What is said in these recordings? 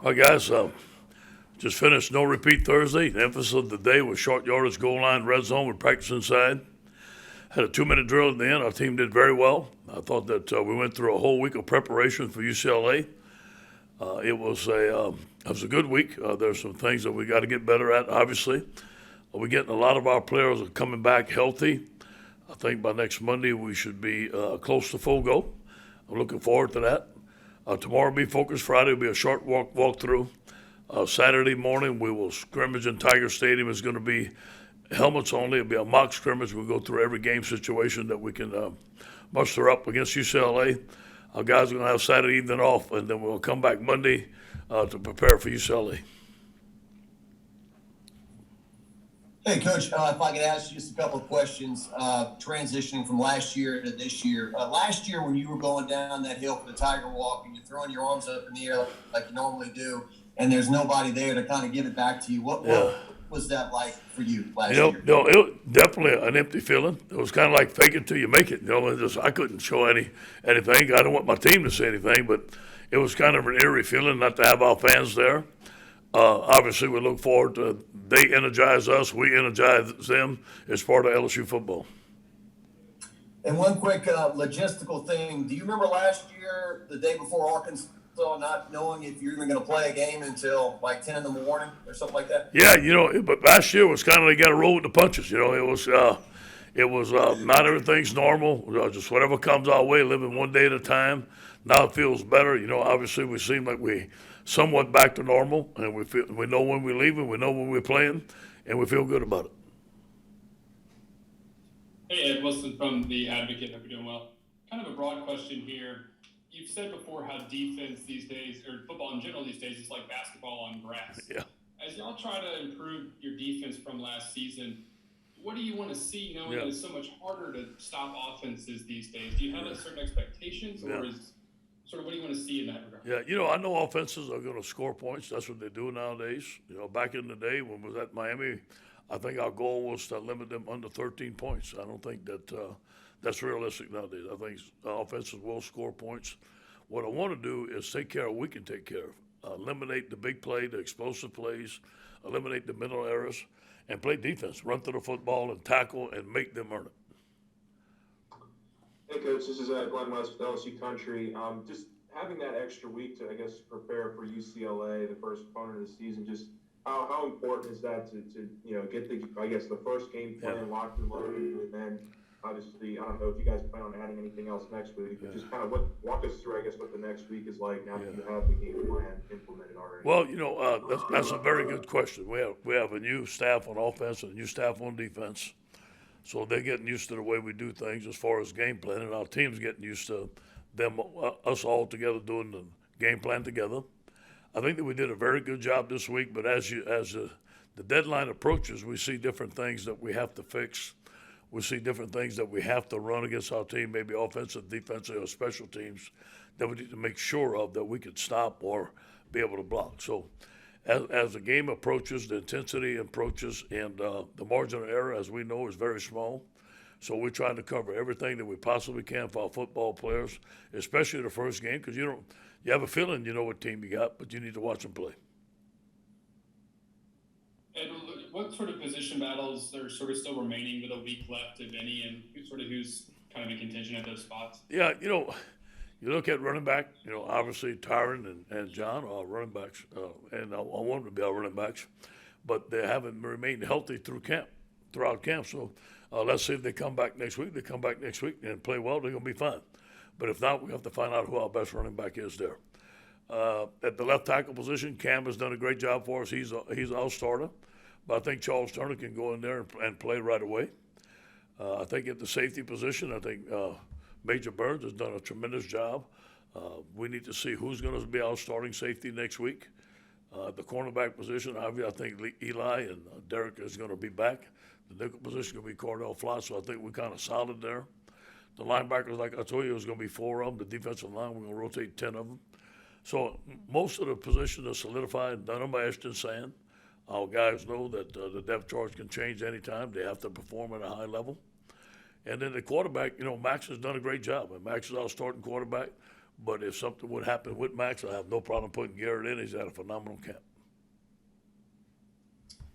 Hi, guys. Just finished no repeat Thursday. The emphasis of the day was short yardage, goal line, red zone. We practiced inside. Had a 2-minute drill at the end. Our team did very well. I thought that we went through a whole week of preparation for UCLA. It was a good week. There's some things that we got to get better at. Obviously, we're getting a lot of our players are coming back healthy. I think by next Monday we should be close to full go. I'm looking forward to that. Tomorrow will be focus. Friday will be a short walk through. Saturday morning we will scrimmage in Tiger Stadium. It's going to be helmets only. It'll be a mock scrimmage. We'll go through every game situation that we can muster up against UCLA. Our guys are going to have Saturday evening off, and then we'll come back Monday to prepare for UCLA. Hey, Coach, if I could ask you just a couple of questions, transitioning from last year to this year. Last year when you were going down that hill for the Tiger Walk and you're throwing your arms up in the air like you normally do, and there's nobody there to kind of give it back to you, what was that like for you last year? No, it was definitely an empty feeling. It was kind of like fake it till you make it. I couldn't show anything. I don't want my team to say anything, but it was kind of an eerie feeling not to have our fans there. Obviously, we look forward to they energize us, we energize them as part of LSU football. And one quick logistical thing. Do you remember last year, the day before Arkansas, not knowing if you're even going to play a game until like 10 in the morning or something like that? Yeah, but last year was kind of they got to roll with the punches. It was not everything's normal. Just whatever comes our way, living one day at a time. Now it feels better. Obviously we seem like we somewhat back to normal, and we know when we're leaving, we know when we're playing, and we feel good about it. Hey, Ed Wilson from The Advocate. Hope you're doing well. Kind of a broad question here. You've said before how defense these days, or football in general these days, is like basketball on grass. Yeah. As y'all try to improve your defense from last season, what do you want to see, knowing that it's so much harder to stop offenses these days? Do you have certain expectations, or is sort of what do you want to see in that regard? Yeah, I know offenses are going to score points. That's what they do nowadays. Back in the day when we was at Miami, I think our goal was to limit them under 13 points. I don't think that that's realistic nowadays. I think offenses will score points. What I want to do is take care of what we can take care of. Eliminate the big play, the explosive plays, eliminate the middle errors, and play defense. Run to the football and tackle and make them earn it. Hey, Coach, this is Glenn West with LSU Country. Just having that extra week to, I guess, prepare for UCLA, the first opponent of the season, just how important is that to get the first game plan locked and loaded, and then obviously, I don't know if you guys plan on adding anything else next week, but just kind of walk us through, I guess, what the next week is like now that you have the game plan implemented already. Well, that's a very good question. We have a new staff on offense and a new staff on defense. So they're getting used to the way we do things as far as game plan, and our team's getting used to us all together doing the game plan together. I think that we did a very good job this week, but as the deadline approaches, we see different things that we have to fix. We see different things that we have to run against our team, maybe offensive, defensive, or special teams, that we need to make sure of that we can stop or be able to block. So as the game approaches, the intensity approaches, and the margin of error, as we know, is very small. So we're trying to cover everything that we possibly can for our football players, especially the first game, because you have a feeling you know what team you got, but you need to watch them play. And what sort of position battles are sort of still remaining with a week left, if any, and who's kind of in contention at those spots? Yeah, you look at running back, obviously Tyron and John are running backs, and I want them to be our running backs, but they haven't remained healthy throughout camp. So let's see if they come back next week. They come back next week and play well, they're going to be fine. But if not, we have to find out who our best running back is there. At the left tackle position, Cam has done a great job for us. He's our starter. But I think Charles Turner can go in there and play right away. I think at the safety position, I think Major Burns has done a tremendous job. We need to see who's going to be our starting safety next week. The cornerback position, I think Eli and Derek is going to be back. The nickel position is going to be Cordell Flott, so I think we're kind of solid there. The linebackers, like I told you, there's going to be 4 of them. The defensive line, we're going to rotate 10 of them. So most of the positions are solidified, done by Ashton Sand. Our guys know that the depth chart can change anytime. They have to perform at a high level. And then the quarterback, Max has done a great job. And Max is our starting quarterback. But if something would happen with Max, I have no problem putting Garrett in. He's had a phenomenal camp.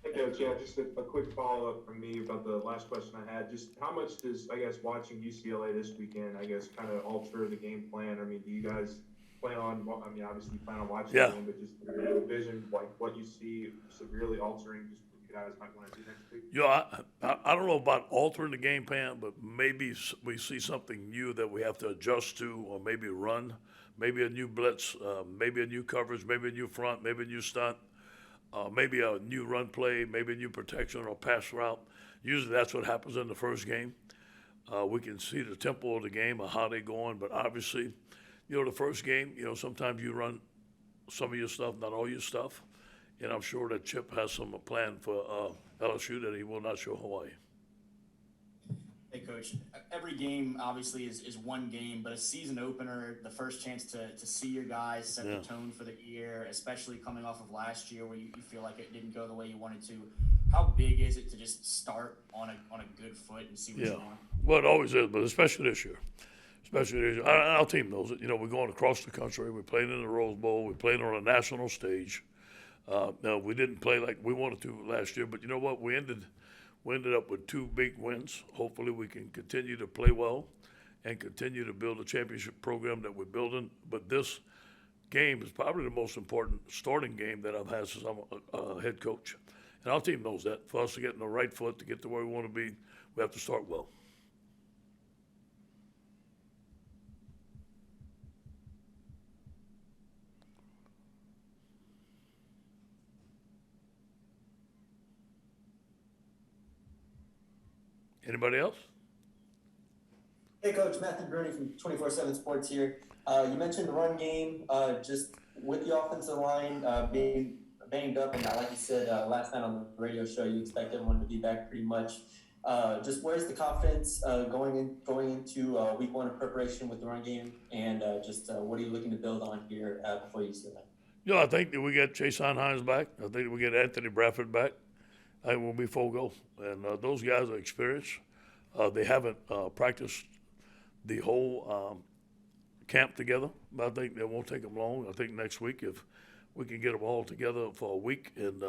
Hey, Coach, yeah, just a quick follow-up from me about the last question I had. Just how much does, I guess, watching UCLA this weekend, I guess, kind of alter the game plan? I mean, do you guys plan on, well, I mean, obviously you plan on watching the game, but just your vision, like what you see severely altering, just what you guys might want to do next week? You know, I don't know about altering the game plan, but maybe we see something new that we have to adjust to, or maybe run, maybe a new blitz, maybe a new coverage, maybe a new front, maybe a new stunt. Maybe a new run play, maybe a new protection or pass route. Usually that's what happens in the first game. We can see the tempo of the game or how they're going, but obviously, you know, the first game, you know, sometimes you run some of your stuff, not all your stuff. And I'm sure that Chip has some plan for LSU that he will not show Hawaii. Hey, Coach, every game obviously is one game, but a season opener, the first chance to see your guys set the tone for the year, especially coming off of last year where you feel like it didn't go the way you wanted to. How big is it to just start on a good foot and see what you want? Well, it always is, but especially this year. Our team knows it. You know, we're going across the country. We're playing in the Rose Bowl. We're playing on a national stage. Now, we didn't play like we wanted to last year, but you know what? We ended up with 2 big wins. Hopefully we can continue to play well and continue to build a championship program that we're building. But this game is probably the most important starting game that I've had since I'm a head coach. And our team knows that. For us to get in the right foot, to get to where we want to be, we have to start well. Anybody else? Hey, Coach, Matthew Bruni from 24/7 Sports here. You mentioned the run game, just with the offensive line being banged up, and like you said last night on the radio show, you expect everyone to be back pretty much. Just where's the confidence going into week 1 of preparation with the run game, and what are you looking to build on here before you see that? You know, I think that we get Jason Hines back. I think that we get Anthony Bradford back. I think we'll be full go. And those guys are experienced. They haven't practiced the whole camp together, but I think it won't take them long. I think next week, if we can get them all together for a week and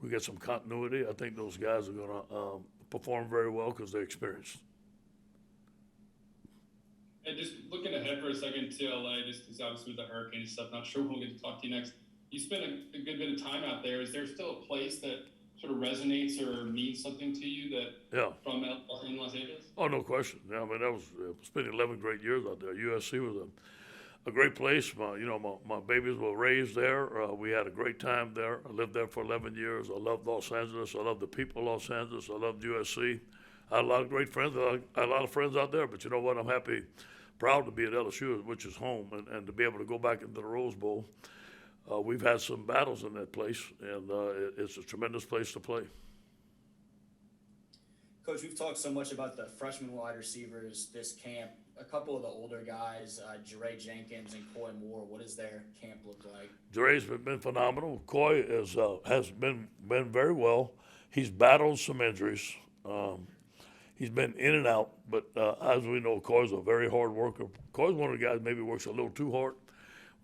we get some continuity, I think those guys are going to perform very well because they're experienced. And just looking ahead for a second to LA, just because obviously with the hurricane and stuff, not sure we'll get to talk to you next. You spent a good bit of time out there. Is there still a place that sort of resonates or means something to you that from in Los Angeles? Oh, no question. Yeah, I mean, that was spent 11 great years out there. USC was a great place. My babies were raised there. We had a great time there. I lived there for 11 years. I loved Los Angeles. I loved the people of Los Angeles. I loved USC. I had a lot of great friends. I had a lot of friends out there. But you know what? I'm proud to be at LSU, which is home, and to be able to go back into the Rose Bowl. We've had some battles in that place, and it's a tremendous place to play. Coach, we've talked so much about the freshman wide receivers this camp. A couple of the older guys, Jere Jenkins and Coy Moore, what does their camp look like? Jere's been phenomenal. Coy has been very well. He's battled some injuries. He's been in and out, but as we know, Coy's a very hard worker. Coy's one of the guys maybe works a little too hard.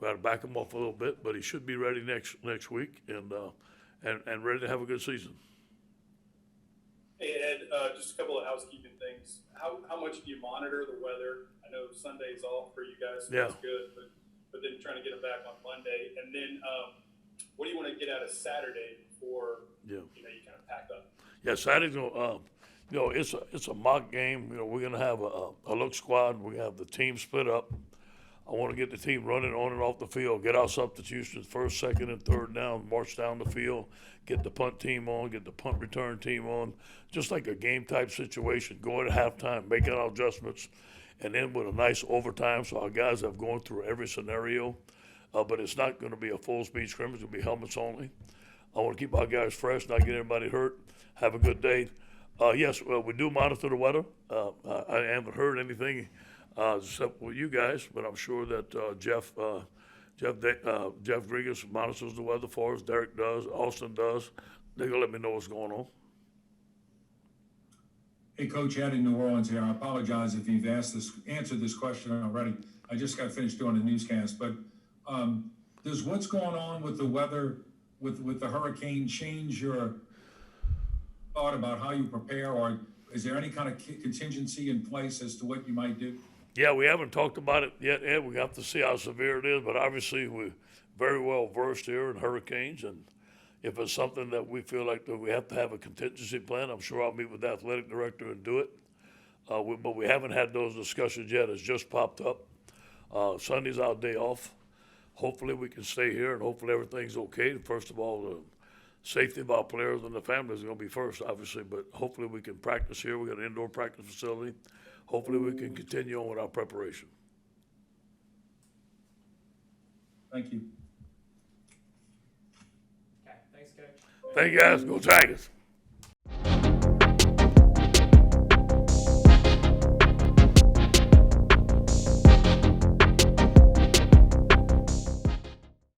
We got to back him off a little bit, but he should be ready next week and ready to have a good season. Hey, Ed, just a couple of housekeeping things. How much do you monitor the weather? I know Sunday's off for you guys, so that's good, but then trying to get them back on Monday. And then what do you want to get out of Saturday before you kind of pack up? Yeah, Saturday's it's a mock game. We're gonna have a look squad. We have the team split up. I want to get the team running on and off the field, get our substitutions first, second, and third down, march down the field, get the punt team on, get the punt return team on, just like a game-type situation, go at halftime, making our adjustments, and then with a nice overtime so our guys have gone through every scenario. But it's not going to be a full-speed scrimmage. It's going to be helmets only. I want to keep our guys fresh, not get anybody hurt. Have a good day. Yes, we do monitor the weather. I haven't heard anything except with you guys, but I'm sure that Jeff Rodriguez monitors the weather for us. Derek does. Austin does. They're gonna let me know what's going on. Hey, Coach, Ed in New Orleans here. I apologize if you've answered this question already. I just got finished doing a newscast, but does what's going on with the weather, with the hurricane, change your thought about how you prepare, or is there any kind of contingency in place as to what you might do? Yeah, we haven't talked about it yet, Ed. We have to see how severe it is, but obviously we're very well versed here in hurricanes, and if it's something that we feel like that we have to have a contingency plan, I'm sure I'll meet with the athletic director and do it. But we haven't had those discussions yet. It's just popped up. Sunday's our day off. Hopefully we can stay here, and hopefully everything's okay. First of all, the safety of our players and the families is going to be first, obviously, but hopefully we can practice here. We got an indoor practice facility. Hopefully we can continue on with our preparation. Thank you. Okay, thanks, Coach. Thank you, guys. Go Tigers.